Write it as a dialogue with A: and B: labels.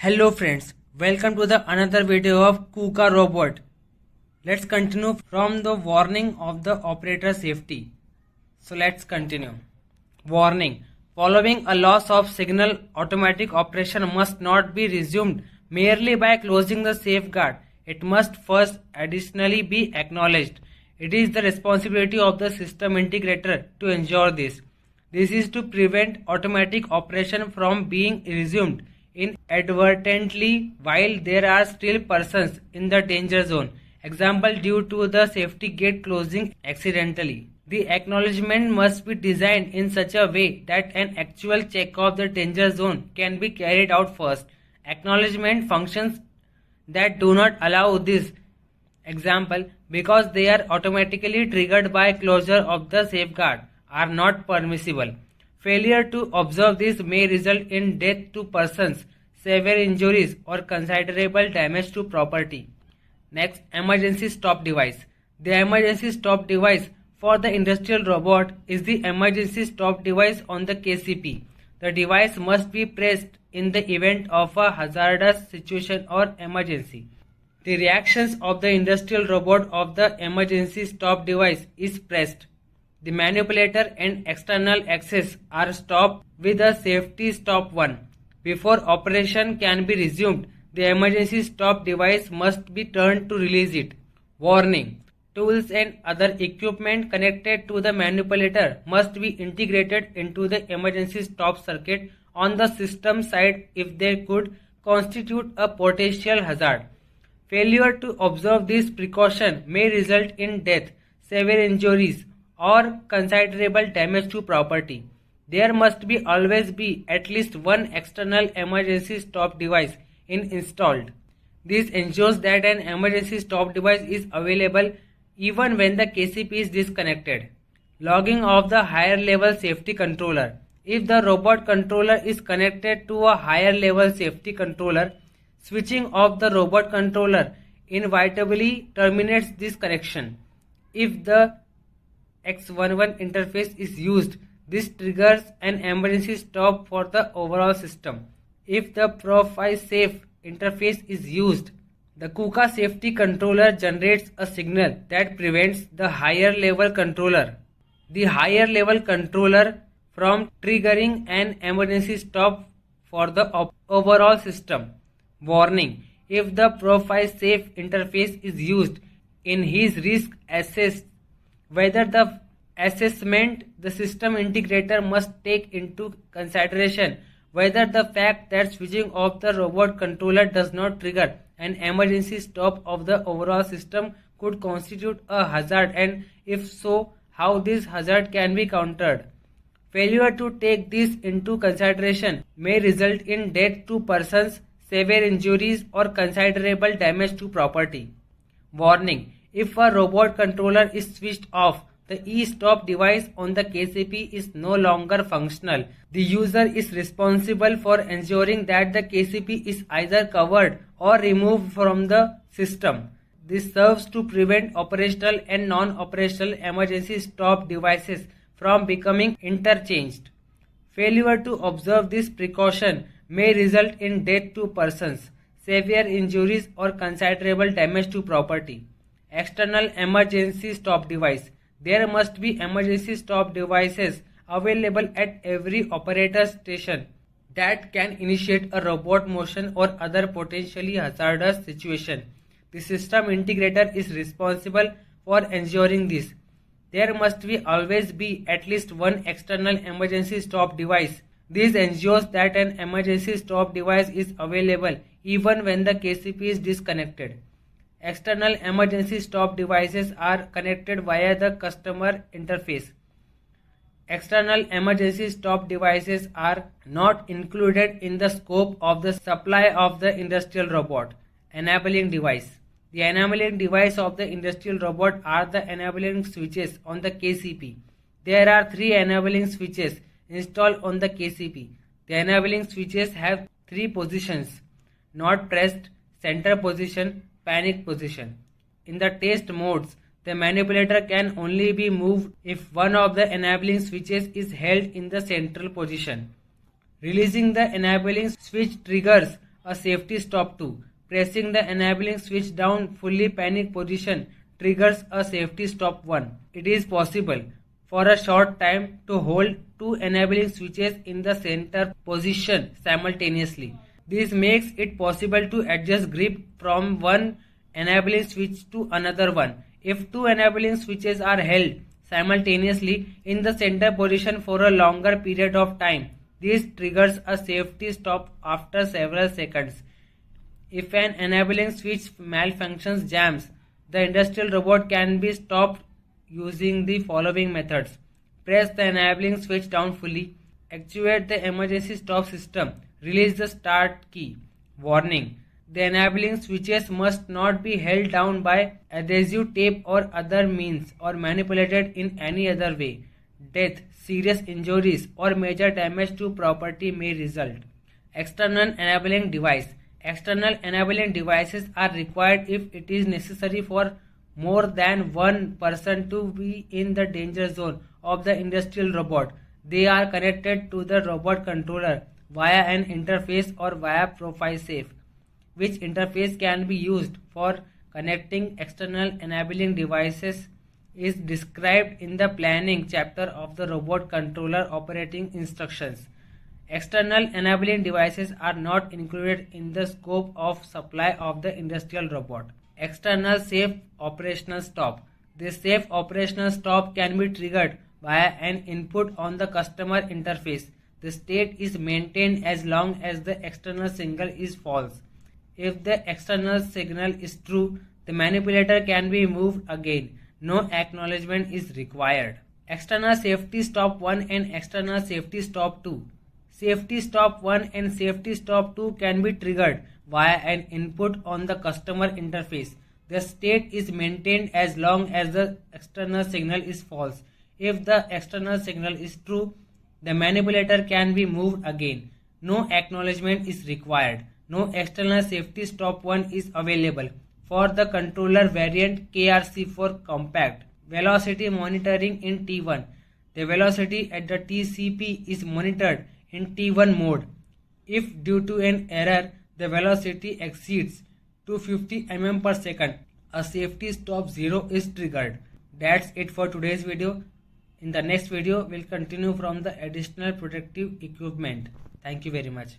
A: Hello friends, welcome to the another video of KUKA robot. Let's continue from the warning of the operator safety. So let's continue. Warning. Following a loss of signal, automatic operation must not be resumed merely by closing the safeguard. It must first additionally be acknowledged. It is the responsibility of the system integrator to ensure this. This is to prevent automatic operation from being resumed inadvertently while there are still persons in the danger zone. Example, due to the safety gate closing accidentally. The acknowledgement must be designed in such a way that an actual check of the danger zone can be carried out first. Acknowledgement functions that do not allow this, example, because they are automatically triggered by closure of the safeguard, are not permissible. Failure to observe this may result in death to persons, severe injuries, or considerable damage to property. Next, emergency stop device. The emergency stop device for the industrial robot is the emergency stop device on the KCP. The device must be pressed in the event of a hazardous situation or emergency. The reactions of the industrial robot of the emergency stop device is pressed. The manipulator and external access are stopped with a safety stop 1. Before operation can be resumed, the emergency stop device must be turned to release it. Warning. Tools and other equipment connected to the manipulator must be integrated into the emergency stop circuit on the system side if they could constitute a potential hazard. Failure to observe this precaution may result in death, severe injuries, or considerable damage to property. There must be always be at least one external emergency stop device installed. This ensures that an emergency stop device is available even when the KCP is disconnected. Logging of the higher level safety controller. If the robot controller is connected to a higher level safety controller, switching off the robot controller inevitably terminates this connection. If the X11 interface is used, this triggers an emergency stop for the overall system. If the Profile Safe interface is used, the KUKA safety controller generates a signal that prevents the higher level controller from triggering an emergency stop for the overall system. Warning. If the Profile Safe interface is used in his risk assessment, whether the assessment, the system integrator must take into consideration whether the fact that switching off the robot controller does not trigger an emergency stop of the overall system could constitute a hazard, and if so, how this hazard can be countered. Failure to take this into consideration may result in death to persons, severe injuries, or considerable damage to property. Warning. If a robot controller is switched off, the e-stop device on the KCP is no longer functional. The user is responsible for ensuring that the KCP is either covered or removed from the system. This serves to prevent operational and non-operational emergency stop devices from becoming interchanged. Failure to observe this precaution may result in death to persons, severe injuries, or considerable damage to property. External emergency stop device. There must be emergency stop devices available at every operator station that can initiate a robot motion or other potentially hazardous situation. The system integrator is responsible for ensuring this. There must be always be at least one external emergency stop device. This ensures that an emergency stop device is available even when the KCP is disconnected. External emergency stop devices are connected via the customer interface. External emergency stop devices are not included in the scope of the supply of the industrial robot. Enabling device. The enabling device of the industrial robot are the enabling switches on the KCP. There are 3 enabling switches installed on the KCP. The enabling switches have 3 positions: not pressed, center position, panic position. In the test modes, the manipulator can only be moved if one of the enabling switches is held in the central position. Releasing the enabling switch triggers a safety stop 2. Pressing the enabling switch down fully panic position triggers a safety stop 1. It is possible for a short time to hold two enabling switches in the center position simultaneously. This makes it possible to adjust grip from one enabling switch to another one. If two enabling switches are held simultaneously in the center position for a longer period of time, this triggers a safety stop after several seconds. If an enabling switch malfunctions jams, the industrial robot can be stopped using the following methods. Press the enabling switch down fully. Activate the emergency stop system. Release the start key. Warning: the enabling switches must not be held down by adhesive tape or other means or manipulated in any other way. Death, serious injuries or major damage to property may result. External enabling device. External enabling devices are required if it is necessary for more than one person to be in the danger zone of the industrial robot. They are connected to the robot controller via an interface or via profile safe, which interface can be used for connecting external enabling devices is described in the planning chapter of the robot controller operating instructions. External enabling devices are not included in the scope of supply of the industrial robot. External safe operational stop. This safe operational stop can be triggered via an input on the customer interface. The state is maintained as long as the external signal is false. If the external signal is true, the manipulator can be moved again. No acknowledgement is required. External safety stop 1 and external safety stop 2. Safety stop 1 and safety stop 2 can be triggered via an input on the customer interface. The state is maintained as long as the external signal is false. If the external signal is true, the manipulator can be moved again. No acknowledgement is required. No external safety stop 1 is available for the controller variant KRC4 compact. Velocity monitoring in T1. The velocity at the TCP is monitored in T1 mode. If due to an error the velocity exceeds 250 mm per second, a safety stop 0 is triggered. That's it for today's video. In the next video, we'll continue from the additional protective equipment. Thank you very much.